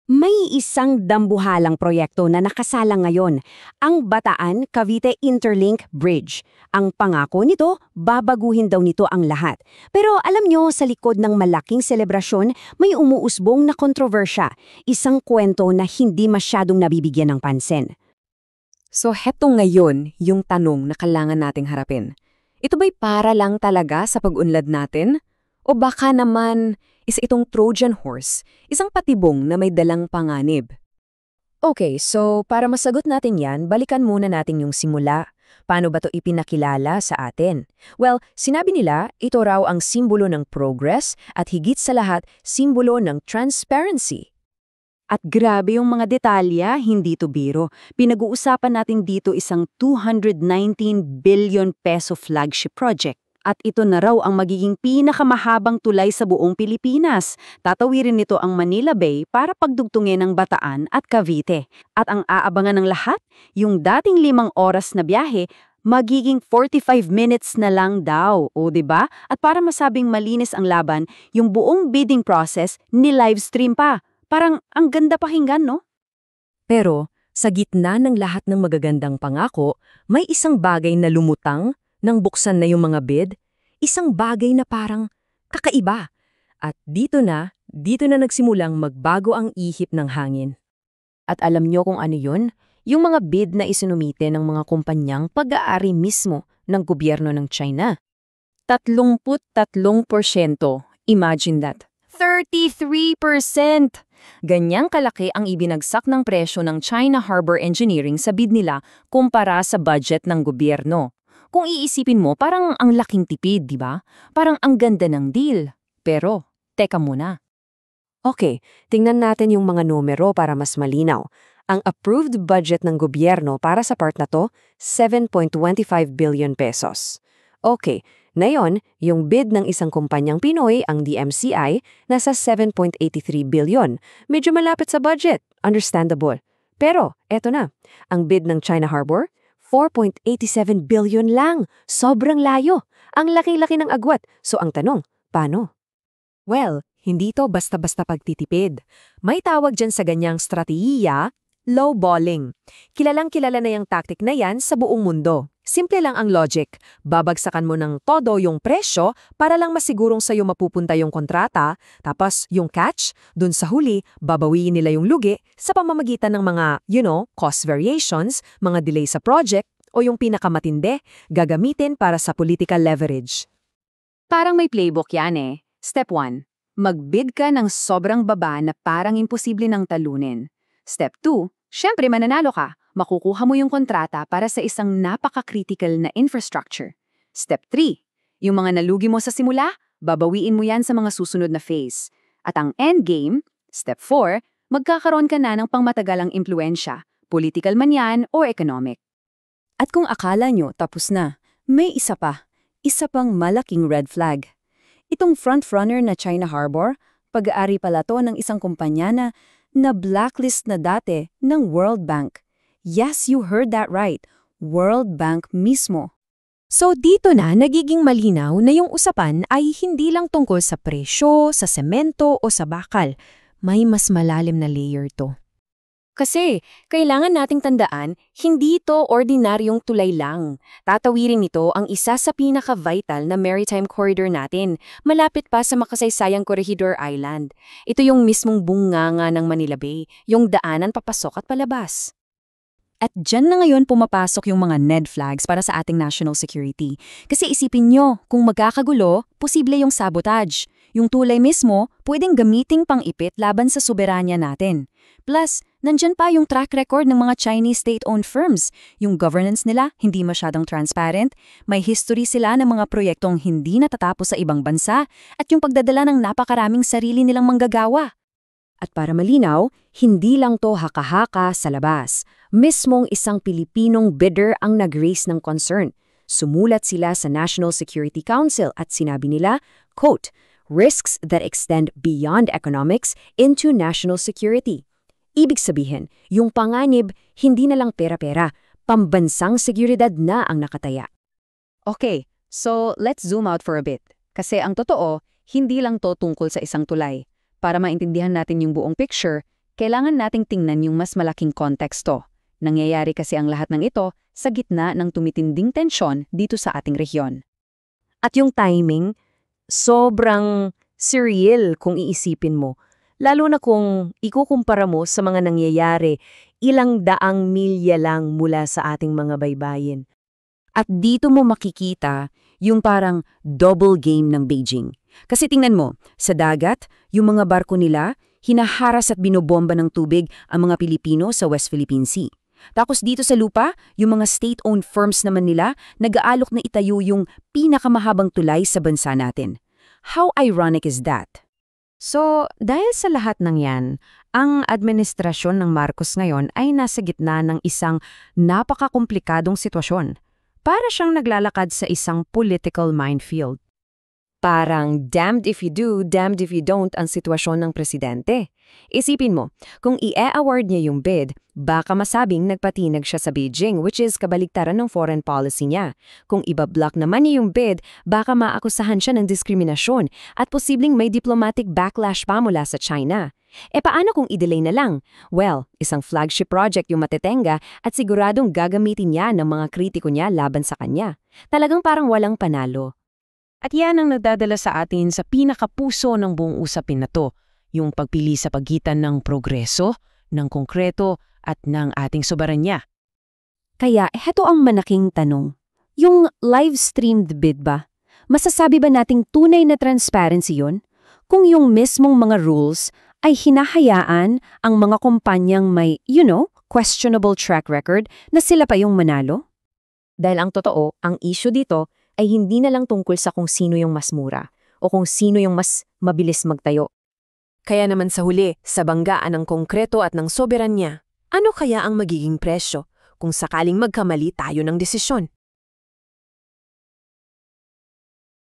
May isang dambuhalang proyekto na nakasalang ngayon, ang Bataan-Cavite Interlink Bridge. Ang pangako nito, babaguhin daw nito ang lahat. Pero alam nyo, sa likod ng malaking selebrasyon, may umuusbong na kontrobersya. Isang kwento na hindi masyadong nabibigyan ng pansin. So heto ngayon yung tanong na kailangan nating harapin. Ito ba'y para lang talaga sa pag-unlad natin? O baka naman isa itong Trojan horse, isang patibong na may dalang panganib? Okay, so para masagot natin yan, balikan muna natin yung simula. Paano ba to ipinakilala sa atin? Well, sinabi nila, ito raw ang simbolo ng progress at higit sa lahat, simbolo ng transparency. At grabe yung mga detalya, hindi to biro. Pinag-uusapan natin dito isang 219 billion peso flagship project. At ito na raw ang magiging pinakamahabang tulay sa buong Pilipinas. Tatawirin nito ang Manila Bay para pagdugtungin ng Bataan at Cavite. At ang aabangan ng lahat, yung dating 5 oras na biyahe, magiging 45 minutes na lang daw. O diba? At para masabing malinis ang laban, yung buong bidding process ni-livestream pa. Parang ang ganda pakinggan, no? Pero sa gitna ng lahat ng magagandang pangako, may isang bagay na lumutang nang buksan na yung mga bid, isang bagay na parang kakaiba. At dito na nagsimulang magbago ang ihip ng hangin. At alam nyo kung ano yun? Yung mga bid na isinumite ng mga kumpanyang pag-aari mismo ng gobyerno ng China. 33%. Imagine that. 33%! Ganyang kalaki ang ibinagsak ng presyo ng China Harbor Engineering sa bid nila kumpara sa budget ng gobyerno. Kung iisipin mo, parang ang laking tipid, di ba? Parang ang ganda ng deal. Pero, teka muna. Okay, tingnan natin yung mga numero para mas malinaw. Ang approved budget ng gobyerno para sa part na to, 7.25 billion pesos. Okay, ngayon, yung bid ng isang kumpanyang Pinoy, ang DMCI, nasa 7.83 billion. Medyo malapit sa budget, understandable. Pero, eto na, ang bid ng China Harbor, 4.87 billion lang. Sobrang layo. Ang laki-laki ng agwat. So ang tanong, paano? Well, hindi to basta-basta pagtitipid. May tawag dyan sa ganyang strategiya, lowballing. Kilalang-kilala na yung tactic na yan sa buong mundo. Simple lang ang logic. Babagsakan mo ng todo yung presyo para lang masigurong sa'yo mapupunta yung kontrata, tapos yung catch, dun sa huli, babawiin nila yung lugi sa pamamagitan ng mga, cost variations, mga delay sa project, o yung pinakamatindi, gagamitin para sa political leverage. Parang may playbook yan eh. Step 1. Magbid ka ng sobrang baba na parang imposible ng talunin. Step 2. Syempre mananalo ka. Makukuha mo yung kontrata para sa isang napaka-critical na infrastructure. Step 3. Yung mga nalugi mo sa simula, babawiin mo yan sa mga susunod na phase. At ang endgame, Step 4, magkakaroon ka na ng pangmatagalang impluensya, political man yan o economic. At kung akala nyo tapos na, may isa pa. Isa pang malaking red flag. Itong frontrunner na China Harbor, pag-aari pala to ng isang kumpanya na blacklist na dati ng World Bank. Yes, you heard that right. World Bank mismo. So dito na nagiging malinaw na yung usapan ay hindi lang tungkol sa presyo, sa semento o sa bakal. May mas malalim na layer to. Kasi kailangan nating tandaan, hindi ito ordinaryong tulay lang. Tatawirin nito ang isa sa pinaka-vital na maritime corridor natin, malapit pa sa makasaysayang Corregidor Island. Ito yung mismong bunganga ng Manila Bay, yung daanan papasok at palabas. At dyan na ngayon pumapasok yung mga NED flags para sa ating national security. Kasi isipin nyo, kung magkakagulo, posible yung sabotage. Yung tulay mismo, pwedeng gamiting pang-ipit laban sa soberanya natin. Plus, nandyan pa yung track record ng mga Chinese state-owned firms. Yung governance nila hindi masyadong transparent, may history sila ng mga proyektong hindi natatapos sa ibang bansa, at yung pagdadala ng napakaraming sarili nilang manggagawa. At para malinaw, hindi lang to haka-haka sa labas. Mismong isang Pilipinong bidder ang nag-raise ng concern. Sumulat sila sa National Security Council at sinabi nila, quote, "Risks that extend beyond economics into national security." Ibig sabihin, yung panganib hindi na lang pera-pera, pambansang seguridad na ang nakataya. Okay, so let's zoom out for a bit. Kasi ang totoo, hindi lang to tungkol sa isang tulay. Para maintindihan natin yung buong picture, kailangan nating tingnan yung mas malaking konteksto. Nangyayari kasi ang lahat ng ito sa gitna ng tumitinding tensyon dito sa ating rehiyon. At yung timing, sobrang surreal kung iisipin mo. Lalo na kung ikukumpara mo sa mga nangyayari, ilang daang milya lang mula sa ating mga baybayin. At dito mo makikita yung parang double game ng Beijing. Kasi tingnan mo, sa dagat, yung mga barko nila, hinaharas at binobomba ng tubig ang mga Pilipino sa West Philippine Sea. Tapos dito sa lupa, yung mga state-owned firms naman nila, nag-aalok na itayo yung pinakamahabang tulay sa bansa natin. How ironic is that? So, dahil sa lahat ng yan, ang administrasyon ng Marcos ngayon ay nasa gitna ng isang napakakomplikadong sitwasyon. Para siyang naglalakad sa isang political minefield. Parang damned if you do, damned if you don't ang sitwasyon ng presidente. Isipin mo, kung i-award niya yung bid, baka masabing nagpatinag siya sa Beijing, which is kabaligtaran ng foreign policy niya. Kung ibablock naman niya yung bid, baka maakusahan siya ng diskriminasyon at posibleng may diplomatic backlash pa mula sa China. E paano kung i-delay na lang? Well, isang flagship project yung matetenga at siguradong gagamitin niya ng mga kritiko niya laban sa kanya. Talagang parang walang panalo. At yan ang nagdadala sa atin sa pinakapuso ng buong usapin na to, yung pagpili sa pagitan ng progreso, ng konkreto at ng ating soberanya. Kaya heto ang manaking tanong. Yung live-streamed bid ba? Masasabi ba nating tunay na transparency yun? Kung yung mismong mga rules ay hinahayaan ang mga kumpanyang may, questionable track record na sila pa yung manalo? Dahil ang totoo, ang issue dito ay hindi na lang tungkol sa kung sino yung mas mura o kung sino yung mas mabilis magtayo. Kaya naman sa huli, sa banggaan ng konkreto at ng soberanya, ano kaya ang magiging presyo kung sakaling magkamali tayo ng desisyon?